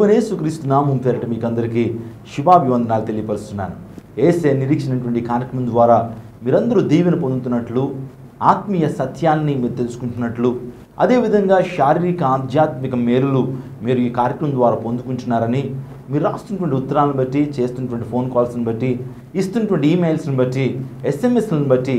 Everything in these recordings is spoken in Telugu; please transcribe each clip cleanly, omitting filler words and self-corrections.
ప్రభువైన యేసుక్రీస్తు నామం పేరిట మీకు అందరికీ శుభాభివందనాలు తెలియపరుస్తున్నాను. యేసే నిరీక్షణటువంటి కార్యక్రమం ద్వారా మీరందరూ దీవెన పొందుతున్నట్లు, ఆత్మీయ సత్యాన్ని మీరు తెలుసుకుంటున్నట్లు, అదేవిధంగా శారీరక ఆధ్యాత్మిక మేలులు మీరు ఈ కార్యక్రమం ద్వారా పొందుకుంటున్నారని, మీరు రాస్తున్నటువంటి ఉత్తరాలను బట్టి, చేస్తున్నటువంటి ఫోన్ కాల్స్ని బట్టి, ఇస్తున్నటువంటి ఈమెయిల్స్ని బట్టి, ఎస్ఎంఎస్లను బట్టి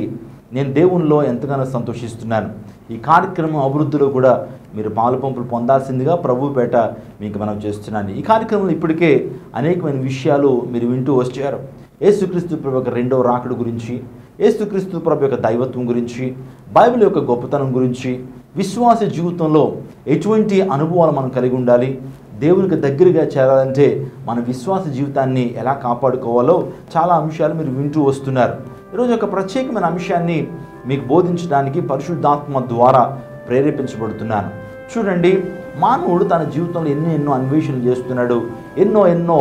నేను దేవునిలో ఎంతగానో సంతోషిస్తున్నాను. ఈ కార్యక్రమం అభివృద్ధిలో కూడా మీరు పాలుపంపులు పొందాల్సిందిగా ప్రభుపేట మీకు మనం చేస్తున్నాను. ఈ కార్యక్రమంలో ఇప్పటికే అనేకమైన విషయాలు మీరు వింటూ వచ్చారు. యేసుక్రీస్తు ప్రభు యొక్క రెండవ రాకడ గురించి, యేసుక్రీస్తు ప్రభు యొక్క దైవత్వం గురించి, బైబిల్ యొక్క గొప్పతనం గురించి, విశ్వాస జీవితంలో ఎటువంటి అనుభవాలు మనం కలిగి ఉండాలి, దేవునికి దగ్గరగా చేరాలంటే మన విశ్వాస జీవితాన్ని ఎలా కాపాడుకోవాలో చాలా అంశాలు మీరు వింటూ వస్తున్నారు. ఈరోజు ఒక ప్రత్యేకమైన అంశాన్ని మీకు బోధించడానికి పరిశుద్ధాత్మ ద్వారా ప్రేరేపించబడుతున్నాను. చూడండి, మానవుడు తన జీవితంలో ఎన్నో అన్వేషణలు చేస్తున్నాడు, ఎన్నో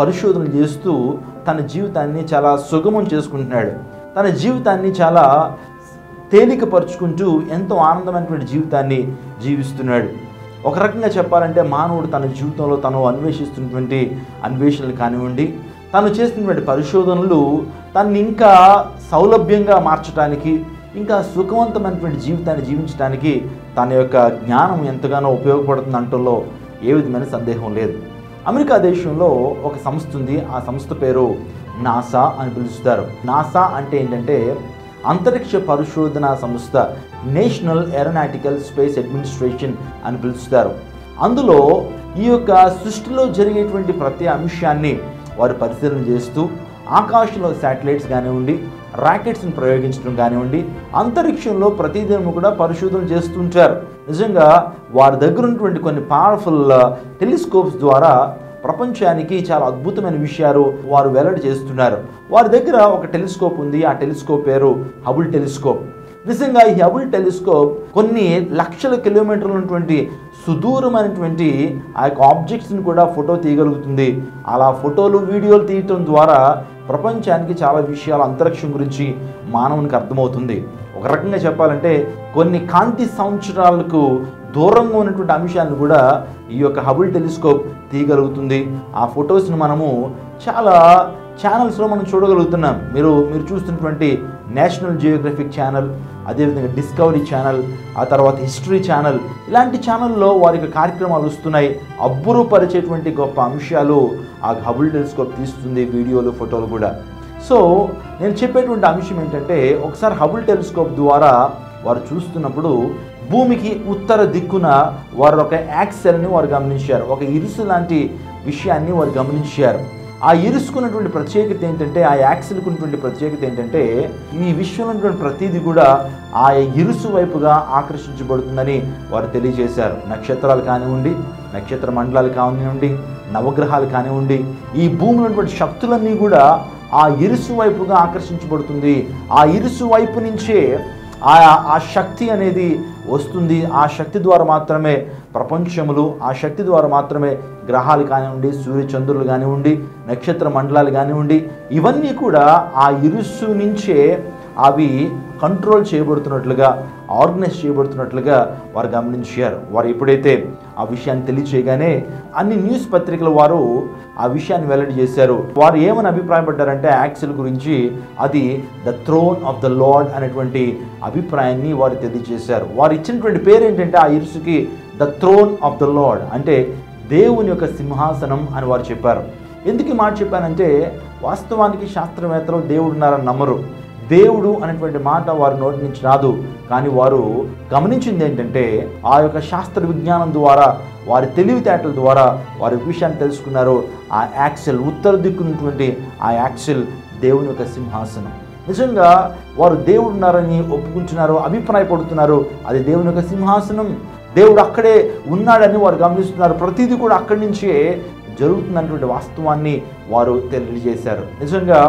పరిశోధనలు చేస్తూ తన జీవితాన్ని చాలా సుగమం చేసుకుంటున్నాడు. తన జీవితాన్ని చాలా తేలికపరుచుకుంటూ ఎంతో ఆనందమైనటువంటి జీవితాన్ని జీవిస్తున్నాడు. ఒక రకంగా చెప్పాలంటే మానవుడు తన జీవితంలో తను అన్వేషిస్తున్నటువంటి అన్వేషణలు కానివ్వండి, తను చేస్తున్నటువంటి పరిశోధనలు తనని ఇంకా సౌలభ్యంగా మార్చడానికి, ఇంకా సుఖవంతమైనటువంటి జీవితాన్ని జీవించడానికి తన యొక్క జ్ఞానం ఎంతగానో ఉపయోగపడుతుంది అంటలో ఏ విధమైన సందేహం లేదు. అమెరికా దేశంలో ఒక సంస్థ ఉంది. ఆ సంస్థ పేరు నాసా అని పిలుస్తారు. నాసా అంటే ఏంటంటే అంతరిక్ష పరిశోధన సంస్థ, నేషనల్ ఏరోనాటికల్ స్పేస్ అడ్మినిస్ట్రేషన్ అని పిలుస్తారు. అందులో ఈ యొక్క సృష్టిలో జరిగేటువంటి ప్రతి అంశాన్ని వారు పరిశీలన చేస్తూ ఆకాశంలో శాటిలైట్స్ కానివ్వండి, రాకెట్స్ని ప్రయోగించడం కానివ్వండి, అంతరిక్షంలో ప్రతిదినం కూడా పరిశోధనలు చేస్తుంటారు. నిజంగా వారి దగ్గర ఉన్నటువంటి కొన్ని పవర్ఫుల్ టెలిస్కోప్స్ ద్వారా ప్రపంచానికి చాలా అద్భుతమైన విషయాలు వారు వెల్లడి చేస్తున్నారు. వారి దగ్గర ఒక టెలిస్కోప్ ఉంది. ఆ టెలిస్కోప్ పేరు హబుల్ టెలిస్కోప్. నిజంగా ఈ హబుల్ టెలిస్కోప్ కొన్ని లక్షల కిలోమీటర్లు ఉన్నటువంటి సుదూరమైనటువంటి ఆ యొక్క ఆబ్జెక్ట్స్ని కూడా ఫోటో తీయగలుగుతుంది. అలా ఫోటోలు, వీడియోలు తీయటం ద్వారా ప్రపంచానికి చాలా విషయాలు అంతరిక్షం గురించి మానవునికి అర్థమవుతుంది. ఒక రకంగా చెప్పాలంటే కొన్ని కాంతి సంవత్సరాలకు దూరంగా ఉన్నటువంటి అంశాలను కూడా ఈ యొక్క హబుల్ టెలిస్కోప్ తీయగలుగుతుంది. ఆ ఫొటోస్ని మనము చాలా ఛానల్స్లో మనం చూడగలుగుతున్నాం. మీరు చూస్తున్నటువంటి నేషనల్ జియోగ్రఫిక్ ఛానల్, అదేవిధంగా డిస్కవరీ ఛానల్, ఆ తర్వాత హిస్టరీ ఛానల్, ఇలాంటి ఛానల్లో వారి యొక్క కార్యక్రమాలు వస్తున్నాయి. అబ్బురుపరిచేటువంటి గొప్ప అంశాలు ఆ హబుల్ టెలిస్కోప్ తీస్తుంది, వీడియోలు, ఫోటోలు కూడా. సో నేను చెప్పేటువంటి అంశం ఏంటంటే, ఒకసారి హబుల్ టెలిస్కోప్ ద్వారా వారు చూస్తున్నప్పుడు భూమికి ఉత్తర దిక్కున వారు ఒక యాక్సెల్ని వారు గమనించారు. ఒక ఇరుసు లాంటి విషయాన్ని వారు గమనించారు. ఆ ఇరుసుకున్నటువంటి ప్రత్యేకత ఏంటంటే, ఆ యాక్సెల్కి ఉన్నటువంటి ప్రత్యేకత ఏంటంటే, ఈ విశ్వంలో ఉన్నటువంటి ప్రతిదీ కూడా ఆ ఇరుసు వైపుగా ఆకర్షించబడుతుందని వారు తెలియజేశారు. నక్షత్రాలు కానివ్వండి, నక్షత్ర మండలాలు కానివ్వండి, నవగ్రహాలు కానివ్వండి, ఈ భూమిలో ఉన్నటువంటి శక్తులన్నీ కూడా ఆ ఇరుసు వైపుగా ఆకర్షించబడుతుంది. ఆ ఇరుసు వైపు నుంచే ఆ శక్తి అనేది వస్తుంది. ఆ శక్తి ద్వారా మాత్రమే ప్రపంచములు, ఆ శక్తి ద్వారా మాత్రమే గ్రహాలు కానివ్వండి, సూర్యచంద్రులు కానివ్వండి, నక్షత్ర మండలాలు కానివ్వండి, ఇవన్నీ కూడా ఆ ఇరుసు నుంచే అవి కంట్రోల్ చేయబడుతున్నట్లుగా, ఆర్గనైజ్ చేయబడుతున్నట్లుగా వారు గమనించారు. వారు ఎప్పుడైతే ఆ విషయాన్ని తెలియచేయగానే అన్ని న్యూస్ పత్రికలు వారు ఆ విషయాన్ని వెల్లడి చేశారు. వారు ఏమని అభిప్రాయపడ్డారంటే, యాక్సెల్ గురించి అది the throne of the lord అనేటువంటి అభిప్రాయాన్ని వారు తెలియజేశారు. వారు ఇచ్చినటువంటి పేరు ఏంటంటే ఆ ఇరుసుకి the throne of the lord, అంటే దేవుని యొక్క సింహాసనం అని వారు చెప్పారు. ఎందుకు ఈ మాట చెప్పానంటే, వాస్తవానికి శాస్త్రవేత్తలు దేవుడు ఉన్నారని నమ్మరు. దేవుడు అనేటువంటి మాట వారి నోటి నుంచి రాదు. కానీ వారు గమనించింది ఏంటంటే, ఆ యొక్క శాస్త్ర విజ్ఞానం ద్వారా, వారి తెలివితేటల ద్వారా వారి విషయాన్ని తెలుసుకున్నారు. ఆ యాక్సెల్, ఉత్తర దిక్కున్నటువంటి ఆ యాక్సెల్ దేవుని యొక్క సింహాసనం. నిజంగా వారు దేవుడు ఉన్నారని ఒప్పుకుంటున్నారు, అభిప్రాయపడుతున్నారు. అది దేవుని యొక్క సింహాసనం, దేవుడు అక్కడే ఉన్నాడని వారు గమనిస్తున్నారు. ప్రతిదీ కూడా అక్కడి నుంచే జరుగుతున్నటువంటి వాస్తవాన్ని వారు తెలియజేశారు. నిజంగా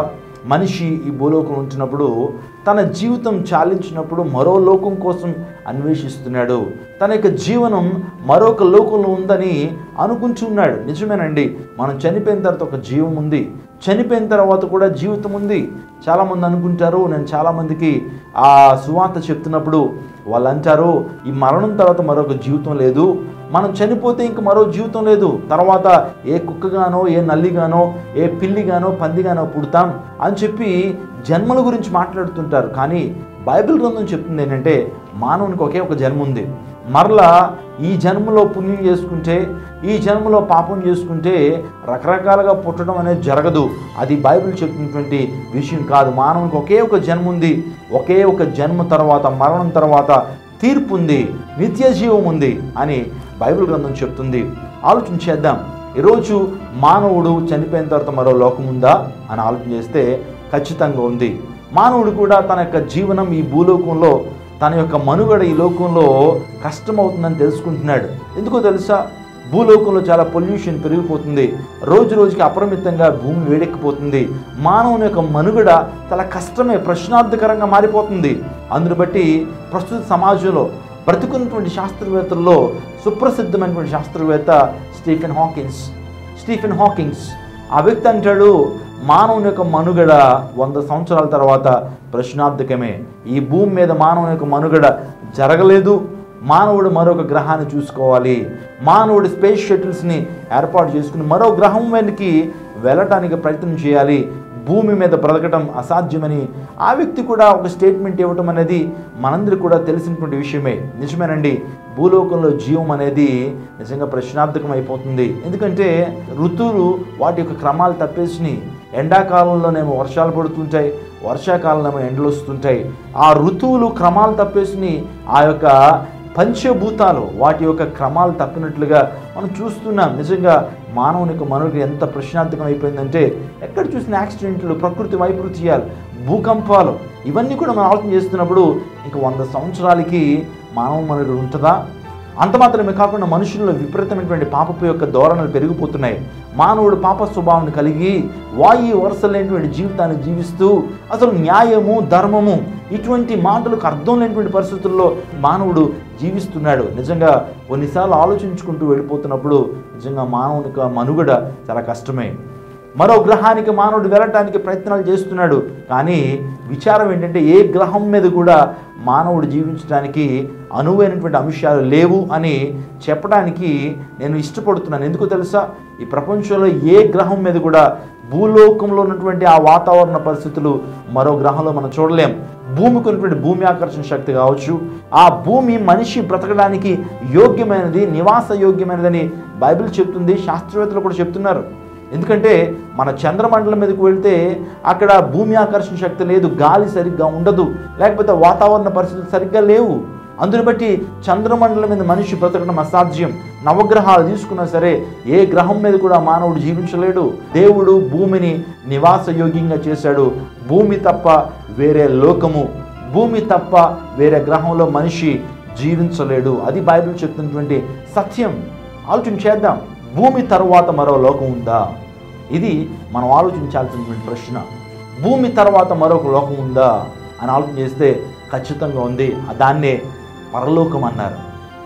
మనిషి ఈ భూలోకం ఉంటున్నప్పుడు తన జీవితం చాలించినప్పుడు మరో లోకం కోసం అన్వేషిస్తున్నాడు. తన యొక్క జీవనం మరొక లోకంలో ఉందని అనుకుంటున్నాడు. నిజమేనండి, మనం చనిపోయిన తర్వాత ఒక జీవం ఉంది, చనిపోయిన తర్వాత కూడా జీవితం ఉంది. చాలామంది అనుకుంటారు, నేను చాలామందికి ఆ సువార్త చెప్తున్నప్పుడు వాళ్ళు అంటారు, ఈ మరణం తర్వాత మరొక జీవితం లేదు, మనం చనిపోతే ఇంక మరో జీవితం లేదు, తర్వాత ఏ కుక్కగానో ఏ నల్లిగానో ఏ పిల్లిగానో పందిగానో పుడతాం అని చెప్పి జన్మల గురించి మాట్లాడుతుంటారు. కానీ బైబిల్ గ్రంథం చెప్తుంది ఏంటంటే మానవునికి ఒకే ఒక జన్మ ఉంది. మరలా ఈ జన్మలో పుణ్యం చేసుకుంటే ఈ జన్మలో పాపం చేసుకుంటే రకరకాలుగా పుట్టడం అనేది జరగదు. అది బైబిల్ చెప్పినటువంటి విషయం కాదు. మానవునికి ఒకే ఒక జన్మ ఉంది. ఒకే ఒక జన్మ తర్వాత మరణం తర్వాత తీర్పు ఉంది, నిత్య జీవం ఉంది అని బైబిల్ గ్రంథం చెప్తుంది. ఆలోచన చేద్దాం. ఈరోజు మానవుడు చనిపోయిన తర్వాత మరో లోకం ఉందా అని ఆలోచన చేస్తే ఖచ్చితంగా ఉంది. మానవుడు కూడా తన యొక్క జీవనం ఈ భూలోకంలో, తన యొక్క మనుగడ ఈ లోకంలో కష్టమవుతుందని తెలుసుకుంటున్నాడు. ఎందుకో తెలుసా? భూలోకంలో చాలా పొల్యూషన్ పెరిగిపోతుంది. రోజు రోజుకి అపరిమితంగా భూమి వేడెక్కిపోతుంది. మానవుని యొక్క మనుగడ చాలా కష్టమే, ప్రశ్నార్థకరంగా మారిపోతుంది. అందును బట్టి ప్రస్తుత సమాజంలో బ్రతుకున్నటువంటి శాస్త్రవేత్తల్లో సుప్రసిద్ధమైనటువంటి శాస్త్రవేత్త స్టీఫెన్ హాకింగ్స్ ఆ వ్యక్తి అంటాడు, మానవుని యొక్క మనుగడ 100 సంవత్సరాల తర్వాత ప్రశ్నార్థకమే. ఈ భూమి మీద మానవుని యొక్క మనుగడ జరగలేదు. మానవుడు మరొక గ్రహాన్ని చూసుకోవాలి. మానవుడు స్పేస్ షటిల్స్ని ఏర్పాటు చేసుకుని మరో గ్రహం వెనక్కి వెళ్ళటానికి ప్రయత్నం చేయాలి. భూమి మీద బ్రతకడం అసాధ్యమని ఆ వ్యక్తి కూడా ఒక స్టేట్మెంట్ ఇవ్వటం అనేది మనందరికీ కూడా తెలిసినటువంటి విషయమే. నిజమేనండి, భూలోకంలో జీవం అనేది నిజంగా ప్రశ్నార్థకం అయిపోతుంది. ఎందుకంటే ఋతువులు వాటి యొక్క క్రమాలు తప్పేసినాయి. ఎండాకాలంలోనేమో వర్షాలు పడుతుంటాయి, వర్షాకాలంలో ఎండలు వస్తుంటాయి. ఆ ఋతువులు క్రమాలు తప్పేసి ఆ యొక్క పంచభూతాలు వాటి యొక్క క్రమాలు తప్పినట్లుగా మనం చూస్తున్నాం. నిజంగా మానవుని యొక్క మనుగడ ఎంత ప్రశ్నార్థకం అయిపోయిందంటే ఎక్కడ చూసిన యాక్సిడెంట్లు, ప్రకృతి వైపరీత్యాలు, భూకంపాలు ఇవన్నీ కూడా మనం ఆలోచన చేస్తున్నప్పుడు ఇంకా 100 సంవత్సరాలకి మానవ మనుగడ ఉంటుందా? అంత మాత్రమే కాకుండా మనుషుల్లో విపరీతమైనటువంటి పాపపు యొక్క ధోరణులు పెరిగిపోతున్నాయి. మానవుడు పాప స్వభావాన్ని కలిగి వాయి వరుస లేనటువంటి జీవితాన్ని జీవిస్తూ అసలు న్యాయము ధర్మము ఇటువంటి మాటలకు అర్థం లేనటువంటి పరిస్థితుల్లో మానవుడు జీవిస్తున్నాడు. నిజంగా కొన్నిసార్లు ఆలోచించుకుంటూ వెళ్ళిపోతున్నప్పుడు నిజంగా మానవునికి మనుగడ చాలా కష్టమే. మరో గ్రహానికి మానవుడు వెళ్ళటానికి ప్రయత్నాలు చేస్తున్నాడు. కానీ విచారం ఏంటంటే ఏ గ్రహం మీద కూడా మానవుడు జీవించడానికి అనువైనటువంటి అంశాలు లేవు అని చెప్పడానికి నేను ఇష్టపడుతున్నాను. ఎందుకో తెలుసా? ఈ ప్రపంచంలో ఏ గ్రహం మీద కూడా భూలోకంలో ఉన్నటువంటి ఆ వాతావరణ పరిస్థితులు మరో గ్రహంలో మనం చూడలేం. భూమికి ఉన్నటువంటి భూమి ఆకర్షణ శక్తి కావచ్చు, ఆ భూమి మనిషి బ్రతకడానికి యోగ్యమైనది, నివాస యోగ్యమైనదని బైబిల్ చెప్తుంది, శాస్త్రవేత్తలు కూడా చెప్తున్నారు. ఎందుకంటే మన చంద్రమండలం మీదకు వెళ్తే అక్కడ భూమి ఆకర్షణ శక్తి లేదు, గాలి సరిగ్గా ఉండదు, లేకపోతే వాతావరణ పరిస్థితులు సరిగ్గా లేవు. అందుని బట్టి చంద్రమండలం మీద మనిషి బ్రతకడం అసాధ్యం. నవగ్రహాలు తీసుకున్నా సరే ఏ గ్రహం మీద కూడా మానవుడు జీవించలేడు. దేవుడు భూమిని నివాసయోగ్యంగా చేశాడు. భూమి తప్ప వేరే లోకము, భూమి తప్ప వేరే గ్రహంలో మనిషి జీవించలేడు. అది బైబిల్ చెప్తున్నటువంటి సత్యం. ఆలోచన చేద్దాం, భూమి తర్వాత మరో లోకం ఉందా? ఇది మనం ఆలోచించాల్సినటువంటి ప్రశ్న. భూమి తర్వాత మరొక లోకం ఉందా అని ఆలోచన చేస్తే ఖచ్చితంగా ఉంది. దాన్నే పరలోకం అన్నారు.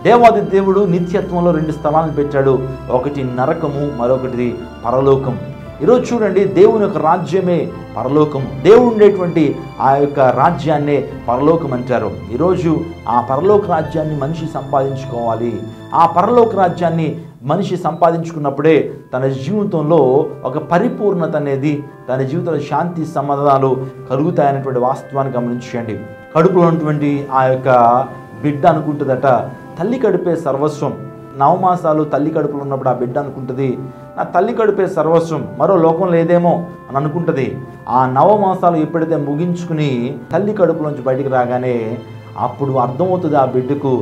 దేవాది దేవుడు నిత్యత్వంలో 2 స్థలాలను పెట్టాడు. ఒకటి నరకము, మరొకటి పరలోకం. ఈరోజు చూడండి, దేవుని యొక్క రాజ్యమే పరలోకం. దేవుడు ఉండేటువంటి ఆ యొక్క రాజ్యాన్నే పరలోకం అంటారు. ఈరోజు ఆ పరలోక రాజ్యాన్ని మనిషి సంపాదించుకోవాలి. ఆ పరలోక రాజ్యాన్ని మనిషి సంపాదించుకున్నప్పుడే తన జీవితంలో ఒక పరిపూర్ణత అనేది, తన జీవితంలో శాంతి సమాధానాలు కలుగుతాయనేటువంటి వాస్తవాన్ని గమనించండి. కడుపులో ఉన్నటువంటి ఆ యొక్క బిడ్డ అనుకుంటుందట తల్లి కడుపే సర్వస్వం. 9 మాసాలు తల్లి కడుపులో ఉన్నప్పుడు ఆ బిడ్డ అనుకుంటుంది, నా తల్లి కడుపే సర్వస్వం, మరో లోకం లేదేమో అని అనుకుంటుంది. ఆ 9 మాసాలు ఎప్పుడైతే ముగించుకుని తల్లి కడుపులోంచి బయటికి రాగానే అప్పుడు అర్థమవుతుంది ఆ బిడ్డకు,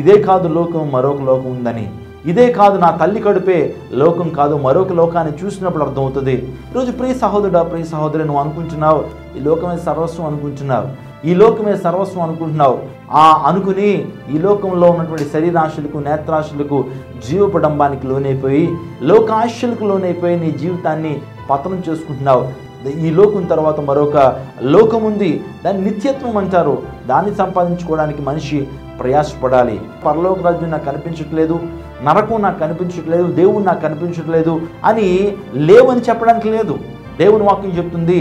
ఇదే కాదు లోకం, మరొక లోకం ఉందని. ఇదే కాదు, నా తల్లి కడుపే లోకం కాదు, మరొక లోకాన్ని చూసినప్పుడు అర్థమవుతుంది. ఈరోజు ప్రియ సహోదరుడా, ప్రియ సహోదరి, నువ్వు అనుకుంటున్నావు ఈ లోకమే సర్వస్వం అనుకుంటున్నావు, ఈ లోకమే సర్వస్వం అనుకుంటున్నావు. అనుకుని ఈ లోకంలో ఉన్నటువంటి శరీరాశులకు, నేత్రాశులకు, జీవపడంబానికి లోనైపోయి, లోకాశలకు లోనైపోయి నీ జీవితాన్ని పతనం చేసుకుంటున్నావు. ఈ లోకం తర్వాత మరొక లోకం ఉంది, దాన్ని నిత్యత్వం అంటారు. దాన్ని సంపాదించుకోవడానికి మనిషి ప్రయాసపడాలి. పరలోక రాజ్యం నాకు కనిపించట్లేదు, నరకం నాకు కనిపించట్లేదు, దేవుడు నాకు కనిపించట్లేదు అని లేవని చెప్పడానికి లేదు. దేవుని వాక్యం చెప్తుంది,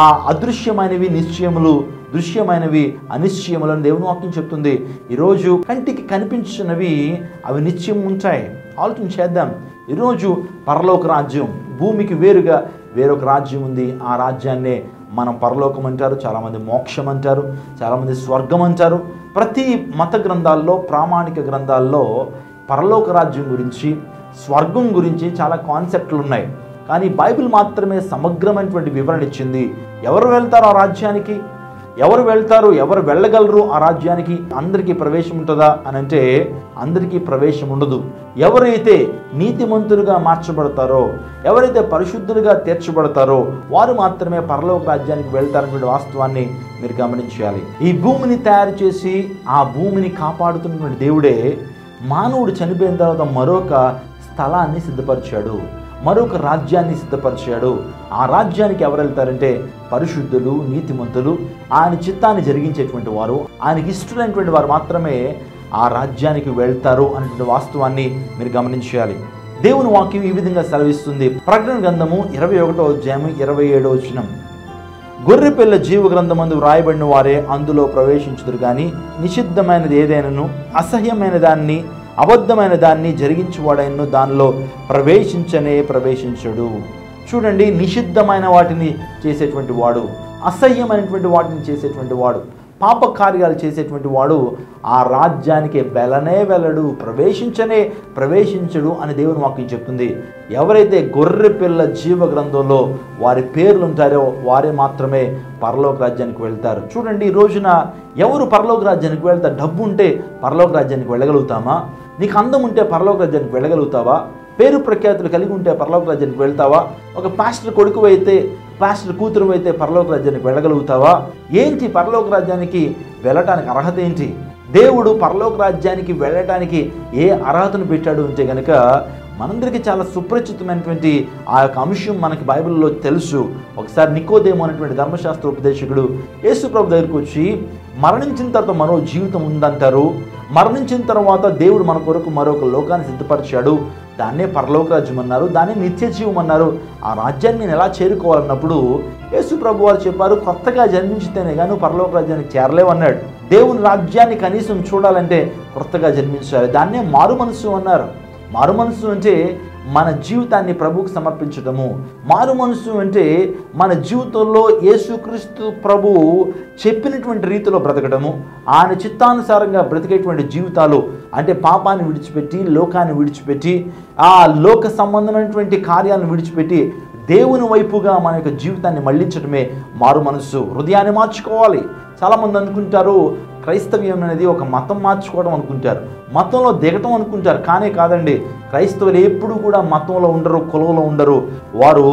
ఆ అదృశ్యమైనవి నిశ్చయములు, దృశ్యమైనవి అనిశ్చయములు అని దేవుని వాక్యం చెప్తుంది. ఈరోజు కంటికి కనిపించినవి అవి నిశ్చయం ఉంటాయి. ఆలోచన చేద్దాం. ఈరోజు పరలోక రాజ్యం, భూమికి వేరుగా వేరొక రాజ్యం ఉంది. ఆ రాజ్యాన్నే మనం పరలోకం అంటారు, చాలామంది మోక్షం అంటారు, చాలామంది స్వర్గం అంటారు. ప్రతి మత గ్రంథాల్లో, ప్రామాణిక గ్రంథాల్లో పరలోక రాజ్యం గురించి, స్వర్గం గురించి చాలా కాన్సెప్ట్లు ఉన్నాయి. కానీ బైబిల్ మాత్రమే సమగ్రమైనటువంటి వివరణ ఇచ్చింది. ఎవరు వెళ్తారు ఆ రాజ్యానికి, ఎవరు వెళ్తారు, ఎవరు వెళ్ళగలరు ఆ రాజ్యానికి, అందరికీ ప్రవేశం ఉంటుందా అని అంటే అందరికీ ప్రవేశం ఉండదు. ఎవరైతే నీతిమంతులుగా మార్చబడతారో, ఎవరైతే పరిశుద్ధులుగా తీర్చబడతారో వారు మాత్రమే పరలోక రాజ్యానికి వెళ్తారనేటువంటి వాస్తవాన్ని మీరు గమనించాలి. ఈ భూమిని తయారు చేసి ఆ భూమిని కాపాడుతున్నటువంటి దేవుడే మానవుడు చనిపోయిన తర్వాత మరొక స్థలాన్ని సిద్ధపరిచాడు, మరొక రాజ్యాన్ని సిద్ధపరిచాడు. ఆ రాజ్యానికి ఎవరు వెళ్తారంటే పరిశుద్ధులు, నీతిమంతులు, ఆయన చిత్తాన్ని జరిగించేటువంటి వారు, ఆయనకి ఇష్టమైనటువంటి వారు మాత్రమే ఆ రాజ్యానికి వెళ్తారు అనేటువంటి వాస్తవాన్ని మీరు గమనించాలి. దేవుని వాక్యం ఈ విధంగా సెలవిస్తుంది. ప్రకటన గ్రంథము 21వ అధ్యాయము 27వ వచనం, గొర్రెపిల్ల జీవ గ్రంథమందు వ్రాయబడిన వారే అందులో ప్రవేశించుదురు కానీ నిషిద్ధమైనది ఏదైనాను, అసహ్యమైన దాన్ని, అబద్ధమైన దాన్ని జరిగించువాడైనను దానిలో ప్రవేశించడు. చూడండి, నిషిద్ధమైన వాటిని చేసేటువంటి వాడు, అసహ్యమైనటువంటి వాటిని చేసేటువంటి వాడు, పాప కార్యాలు చేసేటువంటి వాడు ఆ రాజ్యానికి వెళ్ళడు, ప్రవేశించడు అని దేవుని వాక్యం చెప్తుంది. ఎవరైతే గొర్రె పిల్ల జీవ గ్రంథంలో వారి పేర్లు ఉంటారో వారే మాత్రమే పరలోక రాజ్యానికి వెళ్తారు. చూడండి, ఈ రోజున ఎవరు పరలోక రాజ్యానికి వెళ్తారు? డబ్బు ఉంటే పరలోక రాజ్యానికి వెళ్ళగలుగుతామా? నీకు అందం ఉంటే పరలోక రాజ్యానికి వెళ్ళగలుగుతావా? పేరు ప్రఖ్యాతులు కలిగి ఉంటే పరలోక రాజ్యానికి వెళ్తావా? ఒక పాస్టర్ కొడుకు అయితే, పాస్టర్ కూతురు అయితే పరలోక రాజ్యానికి వెళ్ళగలుగుతావా? ఏంటి పరలోక రాజ్యానికి వెళ్ళటానికి అర్హత ఏంటి? దేవుడు పరలోక రాజ్యానికి వెళ్ళటానికి ఏ అర్హతను పెట్టాడు అంటే కనుక మనందరికీ చాలా సుపరిచితమైనటువంటి ఆ యొక్క అంశం మనకి బైబిల్లో తెలుసు. ఒకసారి నికోదేము అనేటువంటి ధర్మశాస్త్ర ఉపదేశకుడు యేసు ప్రభు దగ్గరికి వచ్చి, మరణించిన తర్వాత మరో జీవితం ఉందంటారు, మరణించిన తర్వాత దేవుడు మన కొరకు మరొక లోకాన్ని సిద్ధపరిచాడు, దాన్నే పరలోక రాజ్యం అన్నారు, దాన్నే నిత్య జీవం అన్నారు, ఆ రాజ్యాన్ని నేను ఎలా చేరుకోవాలన్నప్పుడు యేసు ప్రభు వారు చెప్పారు, కొత్తగా జన్మించితేనే కానీ పరలోక రాజ్యానికి చేరలేవు అన్నాడు. దేవుని రాజ్యాన్ని కనీసం చూడాలంటే కొత్తగా జన్మించాలి, దాన్నే మారు మనసు అన్నారు. మారు మనసు అంటే మన జీవితాన్ని ప్రభువుకు సమర్పించటము. మారు మనసు అంటే మన జీవితంలో యేసుక్రీస్తు ప్రభువు చెప్పినటువంటి రీతిలో బ్రతకడము, ఆయన చిత్తానుసారంగా బ్రతికేటువంటి జీవితాలు. అంటే పాపాన్ని విడిచిపెట్టి, లోకాన్ని విడిచిపెట్టి, ఆ లోక సంబంధమైనటువంటి కార్యాలను విడిచిపెట్టి దేవుని వైపుగా మన యొక్క జీవితాన్ని మళ్లించడమే మారు మనసు. హృదయాన్ని మార్చుకోవాలి. చాలామంది అనుకుంటారు క్రైస్తవ్యం అనేది ఒక మతం మార్చుకోవడం అనుకుంటారు, మతంలో దిగటం అనుకుంటారు. కానీ కాదండి, క్రైస్తవులు ఎప్పుడు కూడా మతంలో ఉండరు, కులంలో ఉండరు. వారు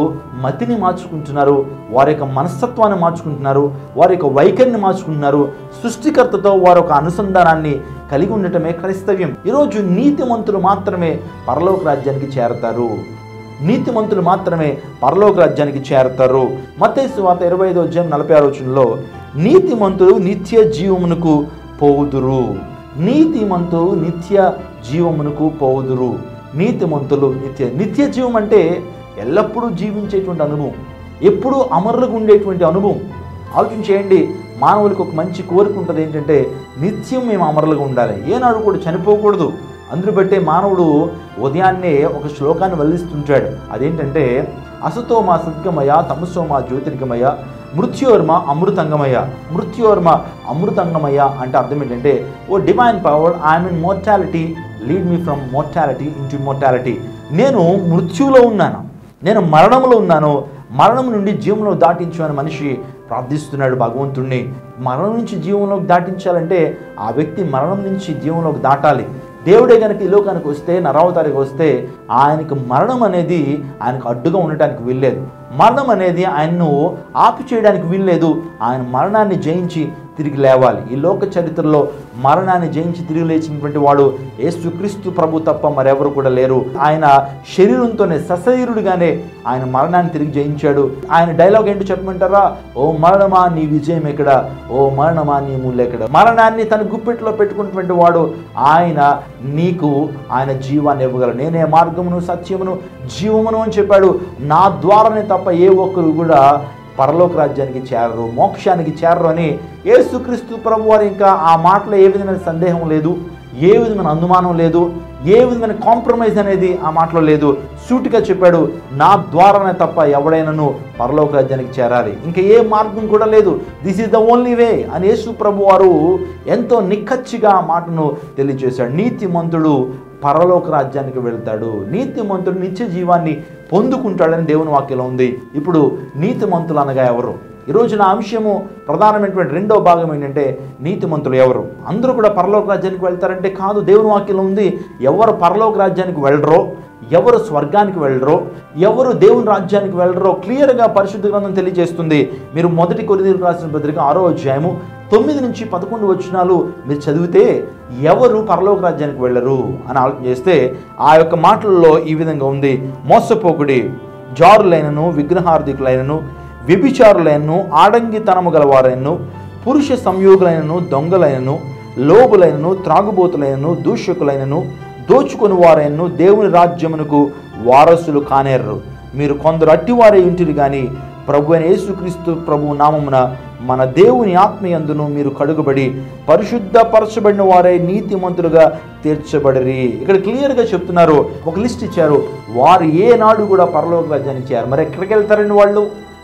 మతిని మార్చుకుంటున్నారు, వారి యొక్క మనస్తత్వాన్ని మార్చుకుంటున్నారు, వారి యొక్క వైఖరిని మార్చుకుంటున్నారు. సృష్టికర్తతో వారు ఒక అనుసంధానాన్ని కలిగి ఉండటమే క్రైస్తవ్యం. ఈరోజు నీతిమంతులు మాత్రమే పరలోక రాజ్యానికి చేరతారు, నీతిమంతులు మాత్రమే పరలోక రాజ్యానికి చేరతారు. మత్తయి సువార్త 25వ అధ్యాయం 46వ వచనంలో, నీతిమంతులు నిత్య జీవమునకు పోవుదురు, నీతిమంతులు నిత్య జీవమునకు పోవుదురు. నీతిమంతులు నిత్య జీవం అంటే ఎల్లప్పుడూ జీవించేటువంటి అనుభవం, ఎప్పుడూ అమరులుగా ఉండేటువంటి అనుభవం. ఆలోచన చేయండి, మానవులకు ఒక మంచి కోరిక ఉంటుంది, ఏంటంటే నిత్యం మేము అమరులుగా ఉండాలి, ఏనాడు కూడా చనిపోకూడదు. అందును బట్టే మానవుడు ఉదయాన్నే ఒక శ్లోకాన్ని వల్లిస్తుంటాడు. అదేంటంటే, అసతోమా సద్గమయ తమసోమా జ్యోతిర్గమయ మృత్యోర్మ అమృతంగమయ. మృత్యోర్మ అమృతంగమయ అంటే అర్థం ఏంటంటే, O divine power, I'm in mortality, lead me from mortality into mortality. నేను మృత్యువులో ఉన్నాను, నేను మరణంలో ఉన్నాను, మరణం నుండి జీవంలో దాటించు అని మనిషి ప్రార్థిస్తున్నాడు భగవంతుణ్ణి. మరణం నుంచి జీవంలోకి దాటించాలంటే ఆ వ్యక్తి మరణం నుంచి జీవంలోకి దాటాలి. దేవుడే కనుక ఈ లోకానికి వస్తే, నరావతారికి వస్తే, ఆయనకు మరణం అనేది ఆయనకు అడ్డుగా ఉండటానికి వీల్లేదు, మరణం అనేది ఆయన్ను ఆపి చేయడానికి వీల్లేదు. ఆయన మరణాన్ని జయించి తిరిగి లేవాలి. ఈ లోక చరిత్రలో మరణాన్ని జయించి తిరిగి లేచినటువంటి వాడు యేసుక్రీస్తు ప్రభు తప్ప మరెవరు కూడా లేరు. ఆయన శరీరంతోనే సశరీరుడిగానే ఆయన మరణాన్ని తిరిగి జయించాడు. ఆయన డైలాగ్ ఏంటో చెప్పమంటారా? ఓ మరణమా నీ విజయం ఎక్కడ, ఓ మరణమా నీ ముళ్ళు ఎక్కడ. మరణాన్ని తన గుప్పెట్లో పెట్టుకున్నటువంటి వాడు ఆయన నీకు ఆయన జీవాన్ని ఇవ్వగలడు. నేనే మార్గమును సత్యమును జీవమును అని చెప్పాడు. నా ద్వారానే తప్ప ఏ ఒక్కరు కూడా పరలోక రాజ్యానికి చేరరు, మోక్షానికి చేరరు అని యేసుక్రీస్తు ప్రభు వారు ఇంకా ఆ మాటలో ఏ విధమైన సందేహం లేదు, ఏ విధమైన అనుమానం లేదు, ఏ విధమైన కాంప్రమైజ్ అనేది ఆ మాటలో లేదు. సూటిగా చెప్పాడు, నా ద్వారానే తప్ప ఎవడైనాను పరలోక రాజ్యానికి చేరాలి, ఇంకా ఏ మార్గం కూడా లేదు. This is the only way అని యేసు ప్రభు వారు ఎంతో నిక్కచ్చిగా ఆ మాటను తెలియజేశాడు. నీతిమంతుడు పరలోక రాజ్యానికి వెళ్తాడు, నీతిమంతుడు నిత్య జీవాన్ని పొందుకుంటాడని దేవుని వాక్యంలో ఉంది. ఇప్పుడు నీతిమంతులు అనగా ఎవరు? ఈరోజు నా అంశము ప్రధానమైనటువంటి రెండో భాగం ఏంటంటే నీతిమంతులు ఎవరు? అందరూ కూడా పరలోక రాజ్యానికి వెళ్తారంటే కాదు. దేవుని వాక్యంలో ఉంది, ఎవరు పరలోక రాజ్యానికి వెళ్ళరో, ఎవరు స్వర్గానికి వెళ్ళరో, ఎవరు దేవుని రాజ్యానికి వెళ్ళరో క్లియర్గా పరిశుద్ధ గ్రంథం తెలియజేస్తుంది. మీరు 1 కొరింథీయులకు రాసిన పత్రిక 6వ అధ్యాయము 9 నుంచి 11 వచనాలు మీరు చదివితే ఎవరు పరలోక రాజ్యానికి వెళ్ళరు అని ఆలోచన చేస్తే ఆ యొక్క మాటల్లో ఈ విధంగా ఉంది. మోసపోకుడి, జారులైనను, విగ్రహార్థికులైనను, వ్యభిచారులైనను, ఆడంగితనము గలవారైనను, పురుష సంయోగులైనను, దొంగలైనను, లోబులైనను, త్రాగుబోతులైనను, దూషకులైనను, దోచుకొని వారైనను దేవుని రాజ్యమునకు వారసులు కానేరరు. మీరు కొందరు అట్టివారే ఇంటిని కానీ ప్రభు అయిన యేసుక్రీస్తు ప్రభు నామమున మన దేవుని ఆత్మయందును మీరు కడుగబడి పరిశుద్ధపరచబడిన వారే నీతిమంతులుగా తీర్చబడిరి. ఇక్కడ క్లియర్గా చెప్తున్నారు, ఒక లిస్ట్ ఇచ్చారు. వారు ఏనాడు కూడా పరలోక రాజ్యానికి చేరారు. మరి ఎక్కడికి వెళ్తారండి వాళ్ళు?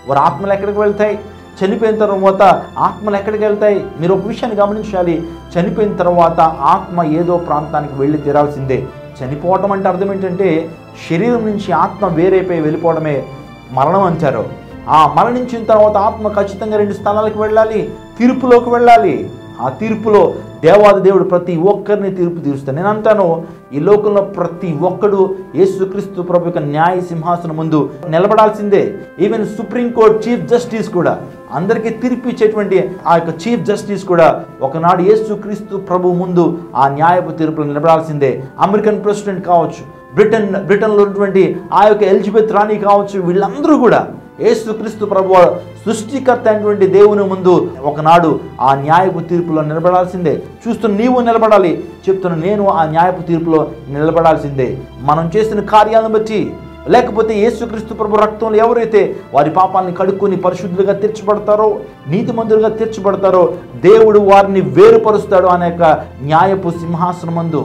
వారి ఆత్మలు ఎక్కడికి వెళ్తాయి? చనిపోయిన తర్వాత ఆత్మలు ఎక్కడికి వెళ్తాయి? మీరు ఒక విషయాన్ని గమనించాలి. చనిపోయిన తర్వాత ఆత్మ ఏదో ప్రాంతానికి వెళ్ళి తీరాల్సిందే. చనిపోవటం అంటే అర్థం ఏంటంటే శరీరం నుంచి ఆత్మ వేరైపోయి వెళ్ళిపోవడమే మరణం అంటారు. ఆ మరణించిన తర్వాత ఆత్మ ఖచ్చితంగా 2 స్థలాలకు వెళ్ళాలి, తీర్పులోకి వెళ్ళాలి. ఆ తీర్పులో దేవాది దేవుడు ప్రతి ఒక్కరిని తీర్పు తీరుస్తాడు. నేను అంటాను, ఈ లోకంలో ప్రతి ఒక్కడు యేసుక్రీస్తు ప్రభు యొక్క న్యాయ సింహాసనం ముందు నిలబడాల్సిందే. ఈవెన్ సుప్రీంకోర్టు చీఫ్ జస్టిస్ కూడా, అందరికీ తీర్పు ఇచ్చేటువంటి ఆ యొక్క చీఫ్ జస్టిస్ కూడా ఒకనాడు యేసుక్రీస్తు ప్రభు ముందు ఆ న్యాయపు తీర్పులు నిలబడాల్సిందే. అమెరికన్ ప్రెసిడెంట్ కావచ్చు, బ్రిటన్లో ఉన్నటువంటి ఆ యొక్క ఎలిజబెత్ రాణి కావచ్చు, వీళ్ళందరూ కూడా యేసుక్రీస్తు ప్రభు సృష్టికర్త అయినటువంటి దేవుని ముందు ఒకనాడు ఆ న్యాయపు తీర్పులో నిలబడాల్సిందే. చూస్తున్న నీవు నిలబడాలి, చెప్తున్న నేను ఆ న్యాయపు తీర్పులో నిలబడాల్సిందే. మనం చేసిన కార్యాలను బట్టి, లేకపోతే యేసుక్రీస్తు ప్రభు రక్తంలో ఎవరైతే వారి పాపాలని కడుక్కొని పరిశుద్ధులుగా తీర్చబడతారో, నీతిమంతులుగా తీర్చబడతారో దేవుడు వారిని వేరుపరుస్తాడు. అనే యొక్క న్యాయపు సింహాసనం ముందు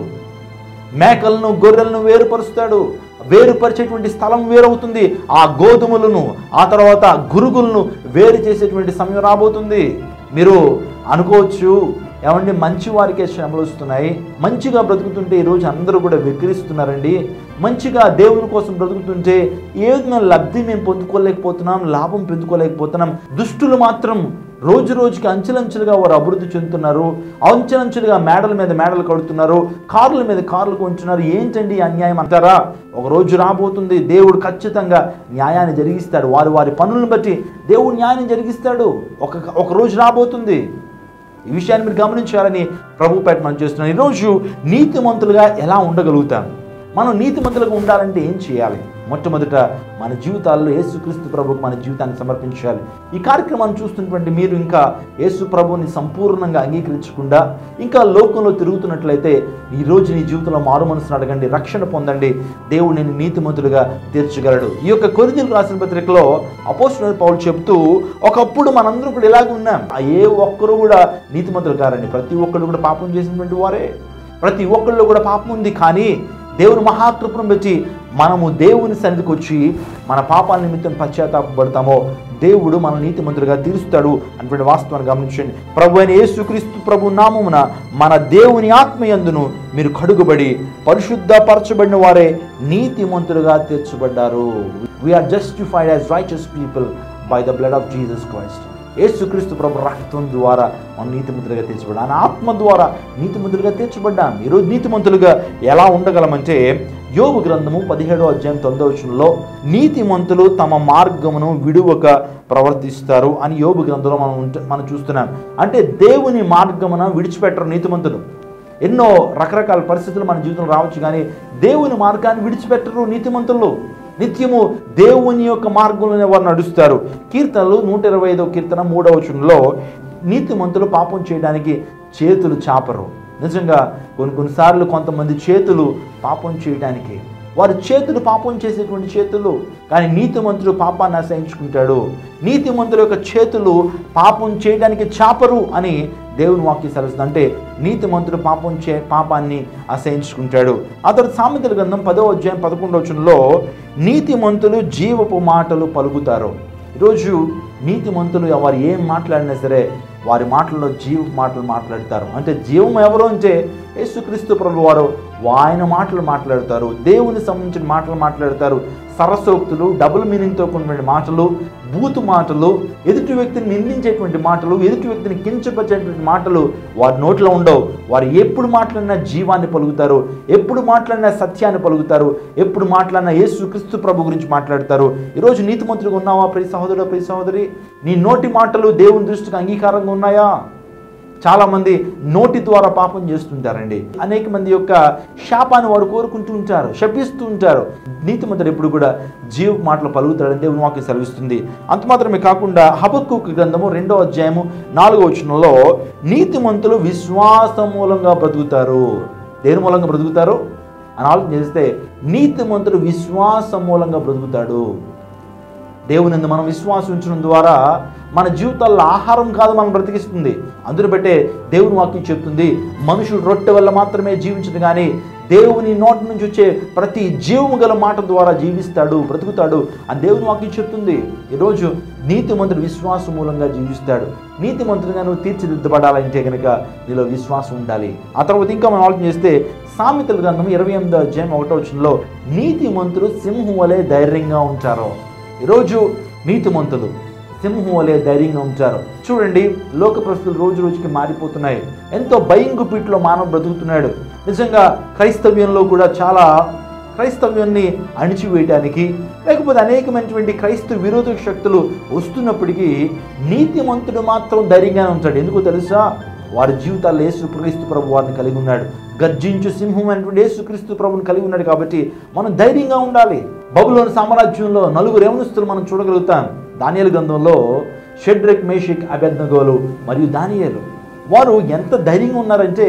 మేకలను గొర్రెలను వేరుపరుస్తాడు. వేరుపరిచేటువంటి స్థలం వేరవుతుంది. ఆ గోధుమలను, ఆ తర్వాత గురుగులను వేరు చేసేటువంటి సమయం రాబోతుంది. మీరు అనుకోవచ్చు, ఏమండి మంచి వారికే శ్రమలు వస్తున్నాయి, మంచిగా బ్రతుకుతుంటే ఈరోజు అందరూ కూడా వెక్కిరిస్తున్నారండి, మంచిగా దేవుని కోసం బ్రతుకుతుంటే ఏదైనా లబ్ధి మేము పొందుకోలేకపోతున్నాం, లాభం పొందుకోలేకపోతున్నాం. దుష్టులు మాత్రం రోజు రోజుకి అంచెలంచెలుగా వారు అభివృద్ధి చెందుతున్నారు, అంచెలంచెలుగా మేడల మీద మేడలు కడుతున్నారు, కార్ల మీద కార్లు కొంటున్నారు. ఏంటండి అన్యాయం అంటారా? ఒక రోజు రాబోతుంది, దేవుడు ఖచ్చితంగా న్యాయాన్ని జరిగిస్తాడు. వారి పనులను బట్టి దేవుడు న్యాయాన్ని జరిగిస్తాడు. ఒక రోజు రాబోతుంది. ఈ విషయాన్ని మీరు గమనించాలని ప్రభు పేట మనం చేస్తున్నాం. ఈరోజు నీతిమంతులుగా ఎలా ఉండగలుగుతాం? మనం నీతిమంతులుగా ఉండాలంటే ఏం చేయాలి? మొట్టమొదట మన జీవితాల్లో యేసుక్రీస్తు ప్రభుకు మన జీవితాన్ని సమర్పించాలి. ఈ కార్యక్రమాన్ని చూస్తున్నటువంటి మీరు ఇంకా యేసు ప్రభుని సంపూర్ణంగా అంగీకరించకుండా ఇంకా లోకంలో తిరుగుతున్నట్లయితే ఈరోజు నీ జీవితంలో మారు మనసును అడగండి, రక్షణ పొందండి. దేవుడు నేను నీతిమంతులుగా తీర్చగలడు. ఈ యొక్క కొరింథీయులకు రాసిన పత్రికలో అపోస్తలుడైన పౌలు చెప్తూ, ఒకప్పుడు మనందరూ కూడా ఇలాగ ఉన్నాం, ఏ ఒక్కరు కూడా నీతిమంతులు కారండి. ప్రతి ఒక్కరు కూడా పాపం చేసినటువంటి వారే, ప్రతి ఒక్కరిలో కూడా పాపం ఉంది. కానీ దేవుని మహాకృపను బట్టి మనము దేవుని సన్నిధికి వచ్చి మన పాపాల నిమిత్తం పశ్చాత్తాపడతామో దేవుడు మన నీతిమంతులుగా తీరుస్తాడు అన్నటువంటి వాస్తవాన్ని గమనించండి. ప్రభు అయిన యేసుక్రీస్తు ప్రభు నామమున మన దేవుని ఆత్మయందును మీరు కడుగుబడి పరిశుద్ధపరచబడిన వారే నీతిమంతులుగా తీర్చబడ్డారు. We are justified as righteous people by the blood of Jesus Christ. యేసుక్రీస్తు ప్రభు రక్తం ద్వారా మనం నీతిమంతులుగా తీర్చబడ్డాం, ఆత్మ ద్వారా నీతిమంతులుగా తీర్చబడ్డాం. ఈరోజు నీతిమంతులుగా ఎలా ఉండగలమంటే యోబు గ్రంథము 17వ అధ్యాయం 9వ వచనంలో నీతిమంతులు తమ మార్గమును విడువక ప్రవర్తిస్తారు అని యోబు గ్రంథంలో మనం చూస్తున్నాం. అంటే దేవుని మార్గమున విడిచిపెట్టరు నీతిమంతులు. ఎన్నో రకరకాల పరిస్థితులు మన జీవితంలో రావచ్చు, కానీ దేవుని మార్గాన్ని విడిచిపెట్టరు నీతిమంతులు. నిత్యము దేవుని యొక్క మార్గంలోనే వారు నడుస్తారు. కీర్తనలు 125వ కీర్తన 3వ వచనంలో నీతిమంతులు పాపం చేయడానికి చేతులు చాపరు. నిజంగా కొన్నిసార్లు కొంతమంది చేతులు పాపం చేయడానికి, వారి చేతులు పాపం చేసేటువంటి చేతులు, కానీ నీతిమంతుడు పాపాన్ని అసహించుకుంటాడు. నీతిమంతుల యొక్క చేతులు పాపం చేయడానికి చాపరు అని దేవుని వాక్యం సెలవుస్తుంది. అంటే నీతిమంతుడు పాపాన్ని అసహించుకుంటాడు. ఆ తర్వాత సామెతల గ్రంథం 10వ అధ్యాయం 11వ వచనంలో నీతిమంతులు జీవపు మాటలు పలుకుతారు. ఈరోజు నీతిమంతులు వారు ఏం మాట్లాడినా సరే వారి మాటల్లో జీవపు మాటలు మాట్లాడతారు. అంటే జీవం ఎవరు అంటే యేసుక్రీస్తు ప్రభువు వారు. ఆయన మాటలు మాట్లాడతారు, దేవుని సంబంధించిన మాటలు మాట్లాడతారు. సరసోక్తులు, డబుల్ మీనింగ్తో కూడిన మాటలు, బూతు మాటలు, ఎదుటి వ్యక్తిని నిందించేటువంటి మాటలు, ఎదుటి వ్యక్తిని కించపరిచేటువంటి మాటలు వారి నోట్లో ఉండవు. వారు ఎప్పుడు మాట్లాడినా జీవాన్ని పలుకుతారు, ఎప్పుడు మాట్లాడినా సత్యాన్ని పలుకుతారు, ఎప్పుడు మాట్లాడినా యేసుక్రీస్తు ప్రభు గురించి మాట్లాడతారు. ఈరోజు నీతిమంతులుగా ఉన్నావా ప్రియ సహోదరుడు, ప్రియ సహోదరి? నీ నోటి మాటలు దేవుని దృష్టికి అంగీకారంగా ఉన్నాయా? చాలామంది నోటి ద్వారా పాపం చేస్తుంటారండి. అనేక మంది యొక్క శాపాన్ని వారు కోరుకుంటూ ఉంటారు, శపిస్తూ ఉంటారు. నీతిమంతుడు ఎప్పుడు కూడా జీవ మాటలు పలుకుతాడని దేవుని వాక్యం సెలవిస్తుంది. అంత మాత్రమే కాకుండా హబక్కూకు గ్రంథము 2వ అధ్యాయము 4వ వచనంలో నీతిమంతులు విశ్వాసం మూలంగా బ్రతుకుతారు. దేని మూలంగా బ్రతుకుతారు అని ఆలోచన చేస్తే నీతిమంతుడు విశ్వాసం మూలంగా బ్రతుకుతాడు. దేవుని మనం విశ్వాసం ఉంచడం ద్వారా మన జీవితాల్లో ఆహారం కాదు మనం బ్రతికిస్తుంది. అందును బట్టే దేవుని వాక్యం చెప్తుంది, మనుషుడు రొట్టె వల్ల మాత్రమే జీవించడు కానీ దేవుని నోటి నుంచి వచ్చే ప్రతి జీవము గల మాట ద్వారా జీవిస్తాడు, బ్రతుకుతాడు అని దేవుని వాక్యం చెప్తుంది. ఈరోజు నీతిమంతుడు విశ్వాసం మూలంగా జీవిస్తాడు. నీతిమంతుడిగా నువ్వు తీర్చిదిద్దబడాలంటే కనుక నీలో విశ్వాసం ఉండాలి. ఆ తర్వాత ఇంకా మనం ఆలోచన చేస్తే సామెతల గ్రంథం 28వ అధ్యాయం 1వ వచనంలో నీతిమంతులు సింహం వలె ధైర్యంగా ఉంటారు. ఈరోజు నీతిమంతులు సింహం వలె ధైర్యంగా ఉంచారు. చూడండి, లోక పరిస్థితులు రోజు రోజుకి మారిపోతున్నాయి. ఎంతో భయం గుప్పిట్లో మానవ బ్రతుకుతున్నాడు. నిజంగా క్రైస్తవ్యంలో కూడా చాలా క్రైస్తవ్యాన్ని అణిచివేయడానికి లేకపోతే అనేకమైనటువంటి క్రైస్తవ విరోధక శక్తులు వస్తున్నప్పటికీ నీతిమంతుడు మాత్రం ధైర్యంగానే ఉంటాడు. ఎందుకో తెలుసా? వారి జీవితాల్లో యేసుక్రీస్తు ప్రభు వారిని కలిగి ఉన్నాడు. గర్జించు సింహం అనేటువంటి యేసుక్రీస్తు ప్రభుని కలిగి ఉన్నాడు. కాబట్టి మనం ధైర్యంగా ఉండాలి. బబులోను సామ్రాజ్యంలో 4 యవనస్తులు మనం చూడగలుగుతాం. దానియేలు గ్రంథంలో షెడ్రక్, మేషక్, అబేద్నెగోలు మరియు దానియేలు వారు ఎంత ధైర్యంగా ఉన్నారంటే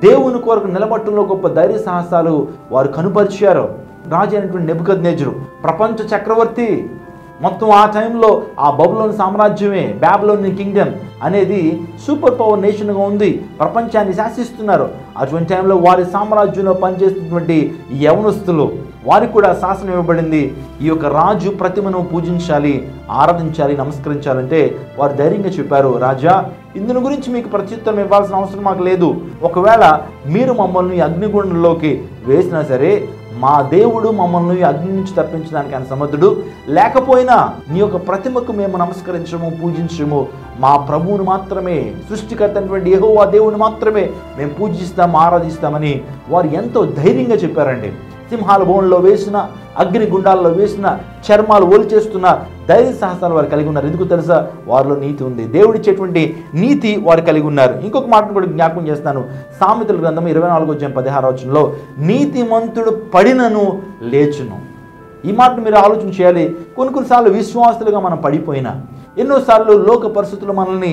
దేవుని కొరకు నిలబట్టంలో గొప్ప ధైర్య సాహసాలు వారు కనుపరిచారు. రాజు అయినటువంటి నెబుకద్నెజరు ప్రపంచ చక్రవర్తి. మొత్తం ఆ టైంలో ఆ బబులోను సామ్రాజ్యమే, బాబిలోనియన్ కింగ్డమ్ అనేది సూపర్ పవర్ నేషన్గా ఉంది, ప్రపంచాన్ని శాసిస్తున్నారు. అటువంటి టైంలో వారి సామ్రాజ్యంలో పనిచేస్తున్నటువంటి యవనస్తులు వారికి కూడా శాసనం ఇవ్వబడింది, ఈ యొక్క రాజు ప్రతిమను పూజించాలి, ఆరాధించాలి, నమస్కరించాలంటే వారు ధైర్యంగా చెప్పారు, రాజా ఇందుని గురించి మీకు ప్రత్యుత్తరం ఇవ్వాల్సిన అవసరం మాకు లేదు. ఒకవేళ మీరు మమ్మల్ని అగ్నిగుండంలోకి వేసినా సరే మా దేవుడు మమ్మల్ని అగ్ని నుంచి తప్పించడానికి ఆయన సమర్థుడు. లేకపోయినా నీ యొక్క ప్రతిమకు మేము నమస్కరించము, పూజించము, మా ప్రభువును మాత్రమే, సృష్టికర్త అయినటువంటి యెహోవా దేవుని మాత్రమే మేము పూజిస్తాం, ఆరాధిస్తామని వారు ఎంతో ధైర్యంగా చెప్పారండి. సింహాల బోన్లో వేసిన, అగ్ని గుండాల్లో వేసిన, చర్మాలు ఒలిచేస్తున్న ధైర్య సాహసాలు వారు కలిగి ఉన్నారు. ఎందుకు తెలుసా? వారిలో నీతి ఉంది, దేవుడిచ్చేటువంటి నీతి వారు కలిగి ఉన్నారు. ఇంకొక మాటను కూడా జ్ఞాపకం చేస్తాను. సామెతల గ్రంథం 24వ అధ్యాయం 16వ వచనంలో నీతిమంతుడు పడినను లేచును. ఈ మాటను మీరు ఆలోచన చేయాలి. కొన్నిసార్లు విశ్వాసులుగా మనం పడిపోయినా, ఎన్నోసార్లు లోక పరిస్థితులు మనల్ని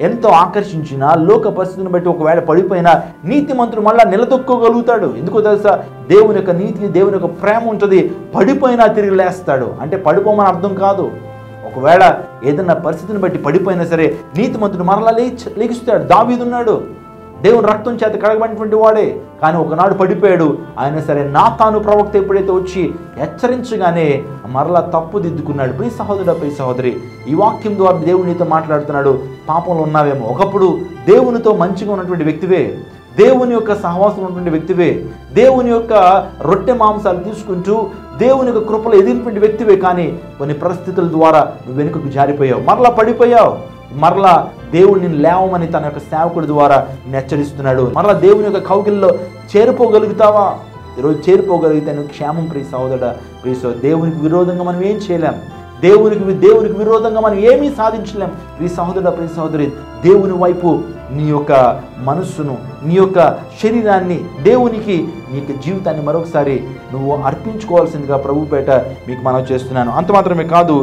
ఎంతో ఆకర్షించినా, లోక పరిస్థితిని బట్టి ఒకవేళ పడిపోయినా నీతిమంతుడు మళ్ళీ నిలదొక్కోగలుగుతాడు. ఎందుకో తెలుసా? దేవుని యొక్క నీతి, దేవుని యొక్క ప్రేమ ఉంటుంది. పడిపోయినా తిరిగి లేస్తాడు. అంటే పడిపోమని అర్థం కాదు. ఒకవేళ ఏదైనా పరిస్థితిని బట్టి పడిపోయినా సరే నీతిమంతుడు మరలా లేగిస్తాడు. దావీదున్నాడు, దేవుని రక్తం చేత కడగబడినటువంటి వాడే, కానీ ఒకనాడు పడిపోయాడు. ఆయన సరే నాతాను ప్రవక్త ఎప్పుడైతే వచ్చి హెచ్చరించగానే మరలా తప్పుదిద్దుకున్నాడు. ప్రియ సహోదరుడు, ప్రియ సహోదరి, ఈ వాక్యం ద్వారా దేవునితో మాట్లాడుతున్నాడు. పాపంలో ఉన్నావేమో, ఒకప్పుడు దేవునితో మంచిగా ఉన్నటువంటి వ్యక్తివే, దేవుని యొక్క సహవాసం ఉన్నటువంటి వ్యక్తివే, దేవుని యొక్క రొట్టె మాంసాలు తీసుకుంటూ దేవుని యొక్క కృపలో ఎదిగినటువంటి వ్యక్తివే, కానీ కొన్ని పరిస్థితుల ద్వారా నువ్వు వెనుకకు జారిపోయావు, మరలా పడిపోయావు. మరలా దేవుడిని లేవమని తన యొక్క సేవకుడి ద్వారా హెచ్చరిస్తున్నాడు. మరలా దేవుని యొక్క కౌగిల్లో చేరిపోగలుగుతావా? ఈరోజు చేరిపోగలిగితే నువ్వు క్షేమం. ప్రియ సహోదరుడా, ప్రియ సహోదరి, దేవునికి విరోధంగా మనం ఏం చేయలేం. దేవునికి విరోధంగా మనం ఏమీ సాధించలేం. ప్రియ సహోదరుడా, ప్రియ సహోదరి, దేవుని వైపు నీ యొక్క మనస్సును, నీ యొక్క శరీరాన్ని దేవునికి, నీ యొక్క జీవితాన్ని మరొకసారి నువ్వు అర్పించుకోవాల్సిందిగా ప్రభుపేట మీకు మనవి చేస్తున్నాను. అంత మాత్రమే కాదు,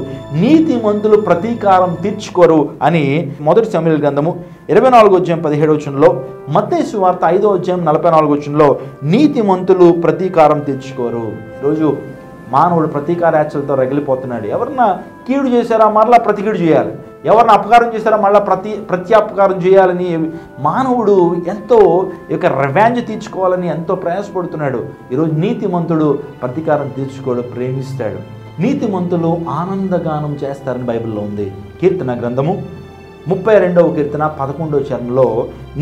నీతిమంతులు ప్రతీకారం తీర్చుకోరు అని 1 సమూయేలు గ్రంథము 24:17 మత్తయి సువార్త 5:44 నీతిమంతులు ప్రతీకారం తీర్చుకోరు. ఈరోజు మానవుడు ప్రతీకారాచలతో రగిలిపోతున్నాడు. ఎవరన్నా కీడు చేశారా మరలా ప్రతికీడు చేయాలి, ఎవరిని అపకారం చేశారా మళ్ళీ ప్రత్యాపకారం చేయాలని మానవుడు ఎంతో రివెంజ్ తీర్చుకోవాలని ఎంతో ప్రయాసపడుతున్నాడు. ఈరోజు నీతిమంతుడు ప్రతీకారం తీర్చుకోడు, ప్రేమిస్తాడు. నీతిమంతులు ఆనందగానం చేస్తారని బైబిల్లో ఉంది. కీర్తన గ్రంథము 32వ కీర్తన 11వ చరణంలో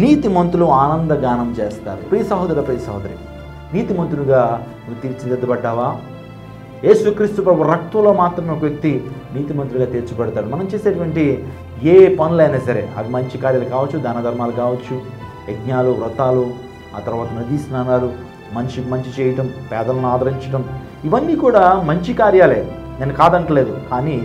నీతిమంతులు ఆనందగానం చేస్తారు. ప్రియ సహోదర, ప్రియ సహోదరి, నీతిమంతుడుగా నువ్వు తీర్చిదిద్దబడ్డావా? యేసుక్రీస్తు ప్రభు రక్తంలో మాత్రమే ఒక వ్యక్తి నీతిమంతుడిగా తీర్చబడతాడు. మనం చేసేటువంటి ఏ పనులైనా సరే, అవి మంచి కార్యాలు కావచ్చు, దాన ధర్మాలు కావచ్చు, యజ్ఞాలు, వ్రతాలు, ఆ తర్వాత నదీ స్నానాలు, మనిషికి మంచి చేయటం, పేదలను ఆదరించడం, ఇవన్నీ కూడా మంచి కార్యాలే, నేను కాదంటలేదు. కానీ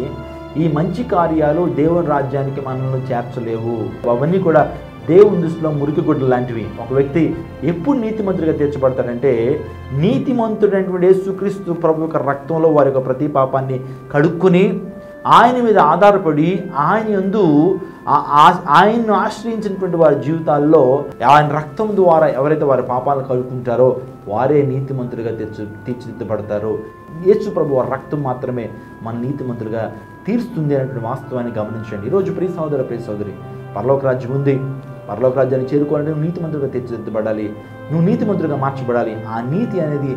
ఈ మంచి కార్యాలు దేవుని రాజ్యానికి మనల్ని చేర్చలేవు. అవన్నీ కూడా దేవుని దృష్టిలో మురికి గుడ్డలు లాంటివి. ఒక వ్యక్తి ఎప్పుడు నీతిమంతుడిగా తీర్చబడతాడంటే, నీతిమంతుడైనటువంటి యేసుక్రీస్తు ప్రభు యొక్క రక్తంలో వారి యొక్క ప్రతి పాపాన్ని కడుక్కొని ఆయన మీద ఆధారపడి ఆయన్ను ఆశ్రయించినటువంటి వారి జీవితాల్లో ఆయన రక్తం ద్వారా ఎవరైతే వారి పాపాలను కడుక్కుంటారో వారే నీతిమంతుడిగా తీర్చిదిద్దబడతారు. యేసు ప్రభు వారి రక్తం మాత్రమే మన నీతిమంతుడిగా తీరుస్తుంది అనేటువంటి వాస్తవాన్ని గమనించండి. ఈరోజు ప్రియ సహోదర, ప్రియ సహోదరి, పరలోక రాజ్యం ఉంది. పరలోక రాజ్యాన్ని చేరుకోవాలంటే నువ్వు నీతిమంతుడిగా తీర్చిదిద్దబడాలి, నువ్వు నీతిమంతుడిగా మార్చబడాలి. ఆ నీతి అనేది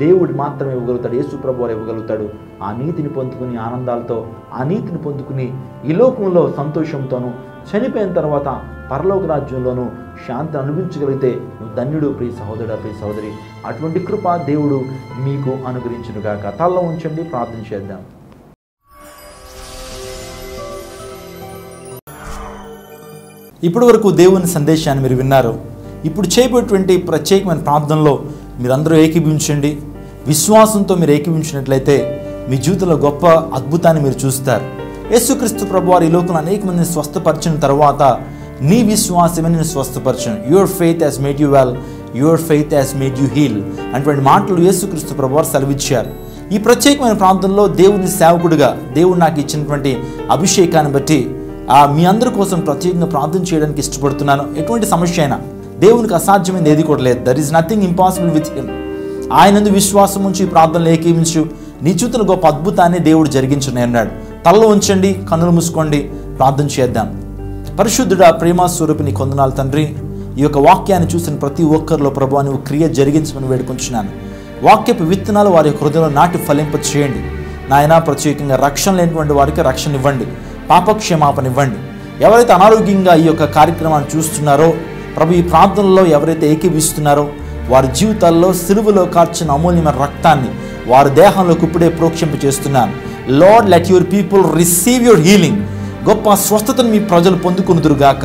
దేవుడు మాత్రమే ఇవ్వగలుగుతాడు, యేసు ప్రభు వారు ఇవ్వగలుగుతాడు. ఆ నీతిని పొందుకుని ఆనందాలతో, ఆ నీతిని పొందుకుని ఈ లోకంలో సంతోషంతోనూ, చనిపోయిన తర్వాత పరలోక రాజ్యంలోనూ శాంతి అనుభవించగలిగితే నువ్వు ధన్యుడు. ప్రియ సహోదరుడా, ప్రియ సహోదరి, అటువంటి కృప దేవుడు మీకు అనుగ్రహించునుగాక. తలలో ఉంచండి, ప్రార్థన చేద్దాం. ఇప్పటి వరకు దేవుని సందేశాన్ని మీరు విన్నారు. ఇప్పుడు చేయబోయేటువంటి ప్రత్యేకమైన ప్రార్థనలో మీరందరూ ఏకీభవించండి. విశ్వాసంతో మీరు ఏకీభవించినట్లయితే మీ జీవితంలో గొప్ప అద్భుతాన్ని మీరు చూస్తారు. యేసుక్రీస్తు ప్రభువారు ఈ లోకంలో అనేక మందిని స్వస్థపరిచిన తర్వాత నీ విశ్వాసమే నేను స్వస్థపరచను. Your faith has made you well, your faith has made you heal అటువంటి మాటలు యేసుక్రీస్తు ప్రభువారు సెలవిచ్చారు. ఈ ప్రత్యేకమైన ప్రాంతంలో దేవుని సేవకుడిగా దేవుడు నాకు ఇచ్చినటువంటి అభిషేకాన్ని బట్టి మీ అందరి కోసం ప్రత్యేకంగా ప్రార్థన చేయడానికి ఇష్టపడుతున్నాను. ఎటువంటి సమస్య అయినా దేవునికి అసాధ్యమైనది ఏది కూడా లేదు. There is nothing impossible with him. ఆయనందు విశ్వాసం ఉంచి ప్రార్థనలు ఏకీవించు, నీ చూతున్న గొప్ప అద్భుతాన్ని దేవుడు జరిగించని అన్నాడు. తలలో ఉంచండి, కన్నులు మూసుకోండి, ప్రార్థన చేద్దాం. పరిశుద్ధుడా, ప్రేమ స్వరూపిని కొందనాలు తండ్రి, ఈ యొక్క వాక్యాన్ని చూసిన ప్రతి ఒక్కరిలో ప్రభువా నువ్వు క్రియ జరిగించమని వేడుకుంటున్నాను. వాక్యపు విత్తనాలు వారి హృదయంలో నాటి ఫలింప చేయండి నాయన. ప్రత్యేకంగా రక్షణ లేనటువంటి వారికి రక్షణ ఇవ్వండి, పాపక్షమాపణ ఇవ్వండి. ఎవరైతే అనారోగ్యంగా ఈ యొక్క కార్యక్రమాన్ని చూస్తున్నారో ప్రభు, ఈ ప్రార్థనలో ఎవరైతే ఏకీవిస్తున్నారో వారి జీవితాల్లో సిలువలో కార్చిన అమూల్యమైన రక్తాన్ని వారి దేహంలోకి ఇప్పుడే ప్రోక్షింప చేస్తున్నాను. Lord, let your people receive your healing. గొప్ప స్వస్థతను మీ ప్రజలు పొందుకునుదురుగాక.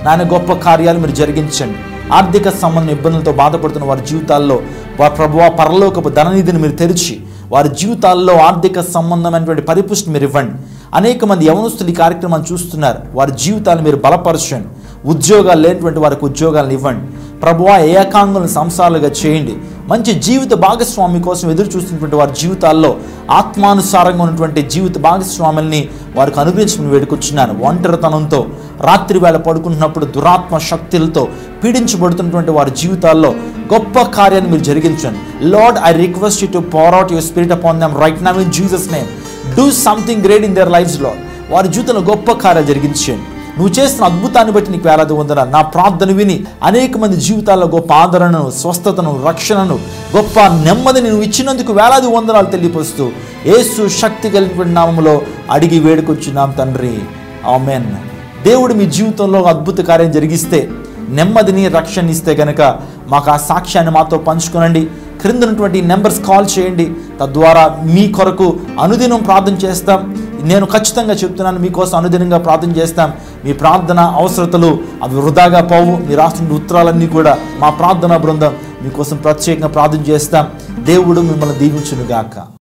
నాయన గొప్ప కార్యాలు మీరు జరిగించండి. ఆర్థిక సంబంధం ఇబ్బందులతో బాధపడుతున్న వారి జీవితాల్లో వారి ప్రభువా పరలోకపు ధననిధిని మీరు తెరిచి వారి జీవితాల్లో ఆర్థిక సంబంధమైనటువంటి పరిపుష్టి మీరు ఇవ్వండి. అనేక మంది యవనస్తులు ఈ కార్యక్రమాన్ని చూస్తున్నారు, వారి జీవితాలు మీరు బలపరచండి. ఉద్యోగాలు లేనటువంటి వారికి ఉద్యోగాలను ఇవ్వండి ప్రభువా. ఏకాంగులను సంసారాలుగా చేయండి. మంచి జీవిత భాగస్వామి కోసం ఎదురు చూస్తున్నటువంటి వారి జీవితాల్లో ఆత్మానుసారంగా ఉన్నటువంటి జీవిత భాగస్వాముల్ని వారికి అనుగ్రహించమని వేడుకొచ్చున్నాను. ఒంటరితనంతో రాత్రి వేళ పడుకుంటున్నప్పుడు దురాత్మ శక్తులతో పీడించబడుతున్నటువంటి వారి జీవితాల్లో గొప్ప కార్యాన్ని మీరు జరిగించండి. Lord, I request you to pour out your spirit upon them right now in Jesus name. Do something great in their lives, Lord. వారి జీవితంలో గొప్ప కార్యాలు జరిగించండి. నువ్వు చేస్తున్న అద్భుతాన్ని బట్టి నీకు వేలాది వందనాలు. నా ప్రార్థన విని అనేక మంది జీవితాల్లో గొప్ప ఆదరణను, స్వస్థతను, రక్షణను, గొప్ప నెమ్మదిని నువ్వు ఇచ్చినందుకు వేలాది వందనాలు తెలియపరుస్తూ యేసు శక్తి కలిగినటువంటి నామములో అడిగి వేడుకొచ్చున్నాం తండ్రి, ఆమేన్. దేవుడు మీ జీవితంలో అద్భుత కార్యం జరిగిస్తే, నెమ్మదిని, రక్షణ ఇస్తే గనక మాకు ఆ సాక్ష్యాన్ని మాతో పంచుకోనండి. క్రింద ఉన్నటువంటి నెంబర్స్ కాల్ చేయండి. తద్వారా మీ కొరకు అనుదినం ప్రార్థన చేస్తాం. నేను ఖచ్చితంగా చెప్తున్నాను, మీకోసం అనుదినంగా ప్రార్థన చేస్తాం. మీ ప్రార్థన అవసరతలు అవి వృధాగా పోవు. మీరు రాసిన ఉత్తరాలన్నీ కూడా మా ప్రార్థనా బృందం మీకోసం ప్రత్యేకంగా ప్రార్థన చేస్తాం. దేవుడు మిమ్మల్ని దీవించునుగాక.